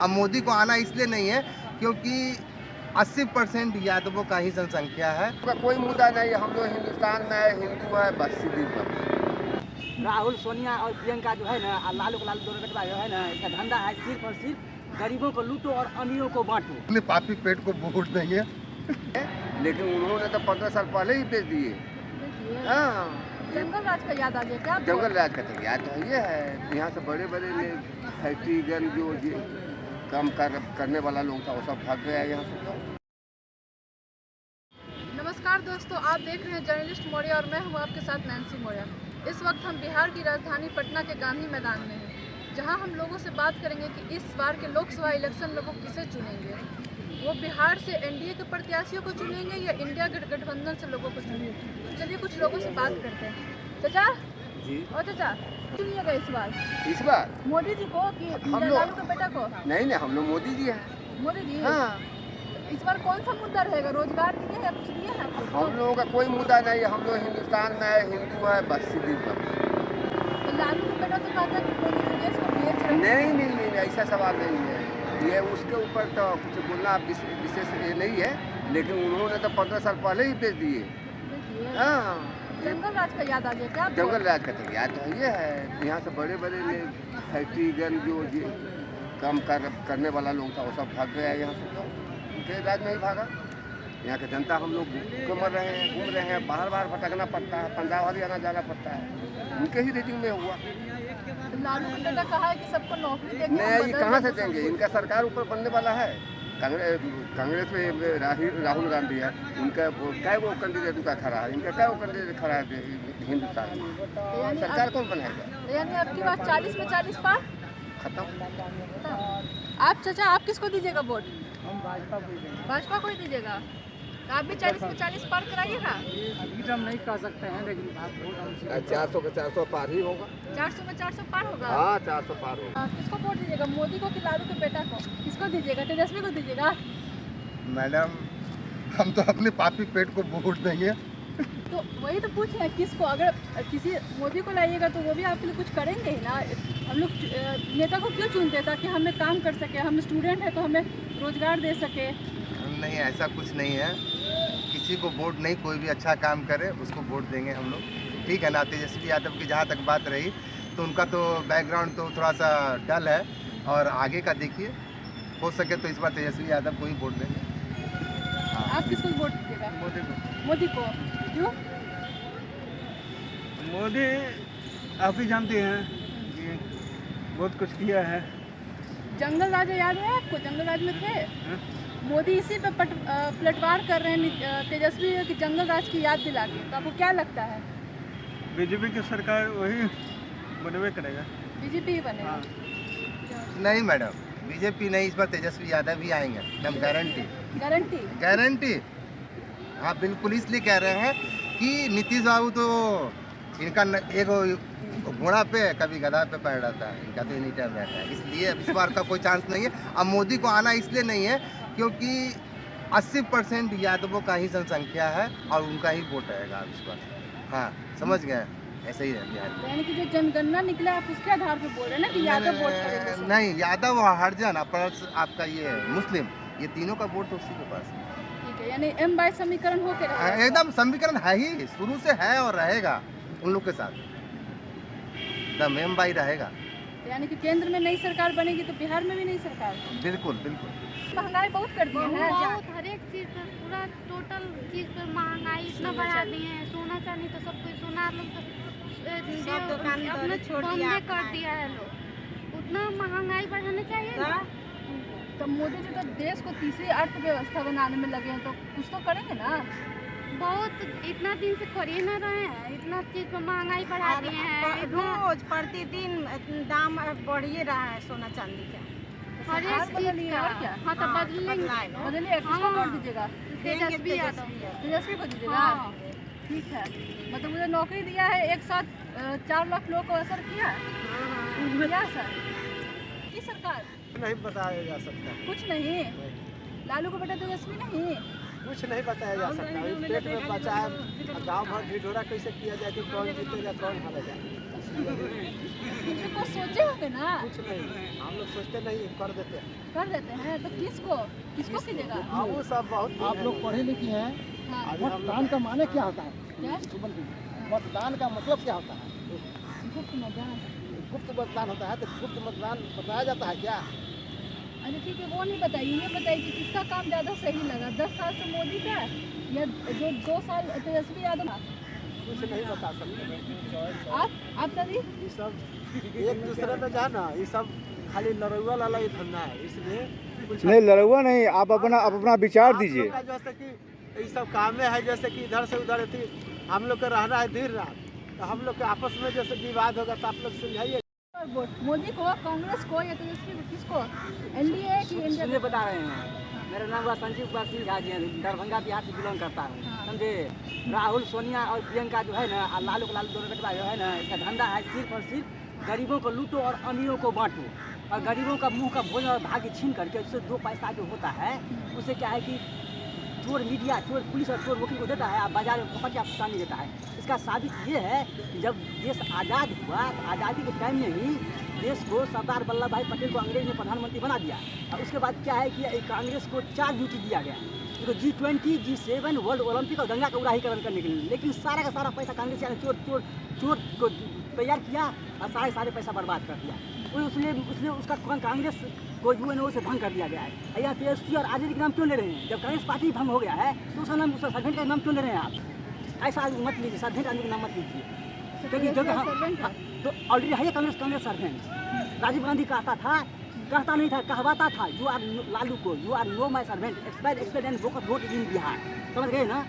अब मोदी को आना इसलिए नहीं है क्योंकि 80% यादवों का ही जनसंख्या है। कोई मुद्दा नहीं है, हम लोग हिंदुस्तान में है, हिंदू है, बस सीधी बात। राहुल सोनिया और प्रियंका जो है ना, लालू को लालू दोनों बेटवा जो है ना, इसका धंधा है सिर्फ और सिर्फ गरीबों को लूटो और अमीरों को बांटो। अपने पापी पेट को वोट देंगे, लेकिन उन्होंने तो 15 साल पहले ही बेच दिए। हाँ, जंगल राज का याद आ गया क्या? जंगल राज का तो याद तो ये है, यहाँ से बड़े बड़े फैक्ट्री गन जो काम करने वाला लोग था वो सब भाग गया यहाँ से। नमस्कार दोस्तों, आप देख रहे हैं जर्नलिस्ट मौर्य और मैं हूं आपके साथ नैन्सी मौर्य। इस वक्त हम बिहार की राजधानी पटना के गांधी मैदान में हैं, जहां हम लोगों से बात करेंगे कि इस बार के लोकसभा इलेक्शन में वो किसे चुनेंगे। वो बिहार से एनडीए के प्रत्याशियों को चुनेंगे या इंडिया गठबंधन से लोगों को चुनेंगे। तो चलिए कुछ लोगों से बात करते हैं। चाचा जी और चाचा, चुनिएगा इस बार मोदी जी को कि लालू के बेटा को? नहीं, हम लोग मोदी जी हैं। मोदी जी? हाँ, इस बार कौन सा मुद्दा रहेगा? रोजगार दिए या कुछ दिए हैं आपको? हम लोगों का कोई मुद्दा नहीं है, हम लोग हिंदुस्तान में है, हिंदू है, बस सीधी बात। तो लालू के बेटा तो कहता है कि मोदी जी देश को बेच रहे हैं। नहीं, ऐसा सवाल नहीं है। ये उसके ऊपर तो कुछ बोलना विशेष ये नहीं है, लेकिन उन्होंने तो 15 साल पहले ही बेच दिए। देखिए, हाँ, जंगल राज का याद आ गया क्या? जंगल राज का तो याद तो ये है, यहाँ से बड़े बड़े फैक्ट्री गन जो काम करने वाला लोग था वो सब भाग गया यहाँ से। उनके राज नहीं भागा। यहाँ की जनता हम लोग घूम रहे हैं, बाहर भटकना पड़ता है, पंजाब हरियाणा जाना पड़ता है। उनके ही रेटिंग में हुआ। लालू के बेटा कहा है कि सबको नौकरी देंगे। नहीं, कहाँ से देंगे? इनका सरकार ऊपर बनने वाला है। कांग्रेस में राहुल गांधी है, उनका क्या वो कैंडिडेट उनका खड़ा है, इनका क्या वो कैंडिडेट खड़ा है हिंदुस्तान में? सरकार कौन बनाएगा? यानी आपकी बात 40 में 40 पार खत्म। आप चाचा, आप किसको दीजिएगा वोट? हम भाजपा को ही दीजिएगा? तो आप भी 40 में 40 पार कराइएगा? अभी तो हम नहीं कह सकते हैं, लेकिन आप वोट हमसे 400 का 400 पार ही होगा। 400 में 400 पार होगा? हाँ, 400 पार होगा। किसको वोट दीजिएगा? मोदी को कि लालू के बेटा को? किसको दीजिएगा? तेजस्वी को दीजिएगा? मैडम हम तो अपने पापी पेट को वोट देंगे। तो वही तो पूछ रहे हैं, किसको? अगर किसी मोदी को लाइएगा तो वो भी आपके लिए कुछ करेंगे ही ना। हम लोग नेता को क्यों चुनते हैं? ताकि हमें काम कर सके, हम स्टूडेंट हैं तो हमें रोजगार दे सके। नहीं, ऐसा कुछ नहीं है। किसी को वोट नहीं, कोई भी अच्छा काम करे उसको वोट देंगे हम लोग, ठीक है ना। तेजस्वी यादव की जहाँ तक बात रही तो उनका तो बैकग्राउंड तो थोड़ा सा डल है, और आगे का देखिए, हो सके तो इस बार तेजस्वी यादव को ही वोट देंगे। आप किसको वोट दीजिएगा? मोदी को। क्यों? मोदी आप ही जानते हैं कि बहुत कुछ किया है। जंगल राज याद है आपको? जंगल राज में थे मोदी, इसी पे पलटवार कर रहे हैं तेजस्वी की जंगल राज की याद दिला के। तो आपको क्या लगता है? बीजेपी की सरकार वही बनवे करेगा। बीजेपी ही बनेगा? नहीं मैडम, बीजेपी नहीं, इस बार तेजस्वी यादव ही आएंगे, एकदम गारंटी। गारंटी? हाँ बिल्कुल, इसलिए कह रहे हैं कि नीतीश बाबू तो इनका एक घोड़ा पे कभी गधा पे पैर रहता है, इनका तो एनी टाइम रहता है, इसलिए इस बार का कोई चांस नहीं है। अब मोदी को आना इसलिए नहीं है क्योंकि 80% यादवों का ही जनसंख्या है और उनका ही वोट रहेगा इस बार। हाँ, समझ गए, ऐसे ही है बिहार में। यानी कि जो जनगणना निकला आप उसके आधार पे बोल रहे हैं ना कि यादव वोट करेंगे? नहीं, यादव और हरिजन प्लस आपका ये मुस्लिम, ये तीनों का वोट तो उसी के पास है। ठीक है, यानी M बाय समीकरण होके रहेगा? एकदम समीकरण है ही, शुरू से है और रहेगा उन लोग के साथ, एकदम M बाई रहेगा। यानी कि केंद्र में नई सरकार बनेगी तो बिहार में भी नई सरकार? बिल्कुल बिल्कुल। महंगाई बहुत कर दिए हैं। बहुत, हर एक चीज़ पर, पूरा टोटल चीज़ पर महंगाई इतना बढ़ा दिए हैं। सोना चांदी तो सब कुछ, सोनार लोग तो सब दुकान अपना बंद कर दिया है लोग। उतना महंगाई बढ़ाना चाहिए ना। तो मोदी जी तो देश को तीसरी अर्थव्यवस्था बनाने में लगे हैं, तो कुछ तो करेंगे ना। बहुत, इतना दिन से कर ही ना रहे हैं, इतना चीज़ पर महंगाई बढ़ा दिए हैं। रोज प्रतिदिन दाम बढ़ ही रहा है सोना चांदी का। हर एक सरकार बदलिए चीज़ का। और क्या? हाँ, तो बदलेंगे। बदलिए, किसको वोट ददीजिएगा? तेजस्वी यादव। तेजस्वी को दीजिएगा? हाँ। ठीक है, मतलब मुझे नौकरी दिया है, एक साथ 4 लाख लोगों को असर किया क्या सर? ये सरकार नहीं बताया जा सकता। कुछ नहीं? लालू को बेटा तेजस्वी नहीं? कुछ नहीं बताया जा सकता। अभी पेट में बचा है, गाँव भर ढिढोरा कैसे किया जाए कि कौन जीतेगा कौन हारेगा, कुछ सोचे होंगे ना। कुछ नहीं, हम लोग सोचते नहीं, कर देते हैं। तो किसको कीजिएगा? हाँ वो सब बहुत। आप लोग पढ़े लिखे हैं, हाँ, मतदान का माने क्या होता है? क्या? मतदान का मतलब क्या होता है? गुप्त मतदान। गुप्त मतदान होता है, तो गुप्त मतदान बताया जाता है क्या? अरे ठीक है, वो नहीं बताइए, ये बताइए कि किसका काम ज़्यादा सही लगा, 10 साल से मोदी का या जो 2 साल तेजस्वी यादव? कुछ नहीं बता सकते। आप दादी ये सब एक दूसरे में जो है ना, ये सब खाली लड़ुआ वाला ही धंधा है, इसलिए कुछ नहीं लड़ुआ नहीं, आप अपना विचार दीजिए। आप लोग का जैसे कि ये सब कामें है, जैसे कि इधर से उधर थी, हम लोग का रहना है देर रात, तो हम लोग के आपस में जैसे विवाद होगा तो आप लोग सुलझाइए। वोट मोदी को, कांग्रेस को या तेजस्वी को, किसको? एनडीए की इंडिया? सुनिए बता रहे हैं, मेरा नाम हुआ संजीव कुमार सिंह झा जी, दरभंगा बिहार से बिलोंग करता हूँ। हाँ। समझे? राहुल सोनिया और प्रियंका जो है ना, लालू दोनों बेटवा जो है ना, इसका धंधा है सिर्फ और सिर्फ गरीबों को लूटो और अमीरों को बांटो, और गरीबों का मुंह का भोजन और भाग्य छीन करके उससे 2 पैसा जो होता है उसे क्या है कि चोर मीडिया, चोर पुलिस और चोर वकील को देता है, आप बाजार में पकड़ के आपको नहीं देता है। इसका साबित ये है कि जब देश आज़ाद हुआ तो आज़ादी के टाइम में ही देश को सरदार वल्लभ भाई पटेल को अंग्रेज ने प्रधानमंत्री बना दिया, और उसके बाद क्या है कि कांग्रेस को 4 ड्यूटी दिया गया, तो G20, G7, वर्ल्ड ओलंपिक और गंगा का उड़ाहीकरण करने के लिए। लेकिन सारा का सारा पैसा कांग्रेस ने चोर को तैयार किया और सारे पैसा बर्बाद कर दिया। इसलिए उसका कांग्रेस को UNO से भंग कर दिया गया है। यह तेजस्वी और आज़ादी का नाम क्यों ले रहे हैं? जब कांग्रेस पार्टी भंग हो गया है तो उसका नाम, उसका सर्वेंट का नाम क्यों ले रहे हैं आप? ऐसा आदमी मत लीजिए, सर्वेंट आदमी का नाम मत लीजिए, क्योंकि जो तो ऑलरेडी है कांग्रेस सर्वेंट। राजीव गांधी कहता नहीं था, कहवाता था, यू आर लालू को, you are no my servant, expire and vote in Bihar. समझ गए ना?